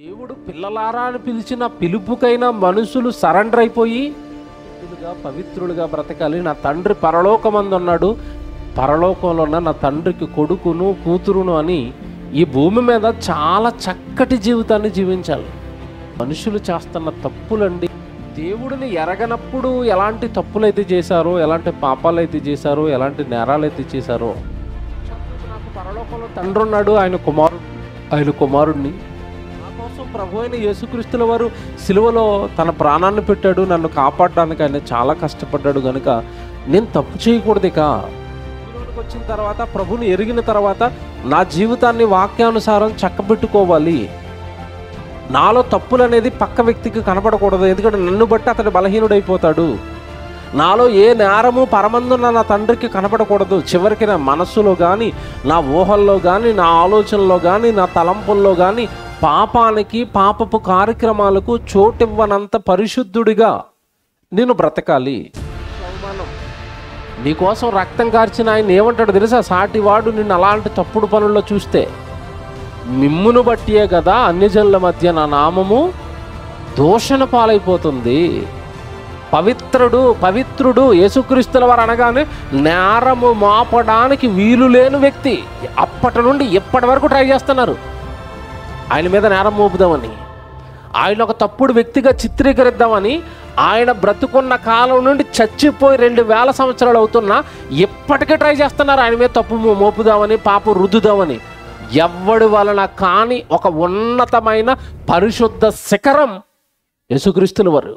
దేవుడు పిల్లలారా అని పిలిచిన పిలుపుకైనా మనుషులు సరెండర్ అయిపోయి పవిత్రులుగా బ్రతకాలి. నా తండ్రి పరలోకమందున్నాడు, పరలోకంలో ఉన్న నా తండ్రికి కొడుకును కూతురును అని ఈ భూమి మీద చాలా చక్కటి జీవితాన్ని జీవించాలి. మనుషులు చేస్తున్న తప్పులండి. దేవుడిని ఎరగనప్పుడు ఎలాంటి తప్పులైతే చేశారో, ఎలాంటి పాపాలైతే చేశారో, ఎలాంటి నేరాలైతే చేశారో, నాకు పరలోకంలో తండ్రి ఉన్నాడు, ఆయన కుమారుడిని నా కోసం ప్రభు అయిన యేసుక్రీస్తుల వారు సిలువలో తన ప్రాణాన్ని పెట్టాడు, నన్ను కాపాడడానికి ఆయన చాలా కష్టపడ్డాడు. కనుక నేను తప్పు చేయకూడదు. ఇక ఈరోజుకి వచ్చిన తర్వాత, ప్రభుని ఎరిగిన తర్వాత నా జీవితాన్ని వాక్యానుసారం చక్కబెట్టుకోవాలి. నాలో తప్పులు అనేది పక్క వ్యక్తికి కనపడకూడదు, ఎందుకంటే నన్ను బట్టి అతడు బలహీనుడైపోతాడు. నాలో ఏ నేరము పరమందున్న నా తండ్రికి కనపడకూడదు. చివరికి నా మనస్సులో కానీ, నా ఊహల్లో కానీ, నా ఆలోచనలో కానీ, నా తలంపుల్లో కానీ పాపానికి, పాపపు కార్యక్రమాలకు చోటివ్వనంత పరిశుద్ధుడిగా నేను బ్రతకాలి. నీకోసం రక్తం కార్చిన ఆయన ఏమంటాడు తెలుసా? సాటివాడు నిన్ను అలాంటి తప్పుడు పనుల్లో చూస్తే మిమ్మును బట్టియే కదా అన్యజనుల మధ్య నా నామము దూషణ పాలైపోతుంది. పవిత్రుడు యేసుక్రీస్తుల వారు అనగానే నేరము మోపడానికి వీలు లేని వ్యక్తి. అప్పటి నుండి ఇప్పటి వరకు ట్రై చేస్తున్నారు ఆయన మీద నేరం మోపుదామని, ఆయన ఒక తప్పుడు వ్యక్తిగా చిత్రీకరిద్దామని. ఆయన బ్రతుకున్న కాలం నుండి చచ్చిపోయి 2000 సంవత్సరాలు అవుతున్నా ఇప్పటికే ట్రై చేస్తున్నారు ఆయన మీద తప్పు మోపుదామని, పాపం రుద్దుదామని. ఎవ్వడి వలన కాని ఒక ఉన్నతమైన పరిశుద్ధ శిఖరం యేసుక్రీస్తుల వారు.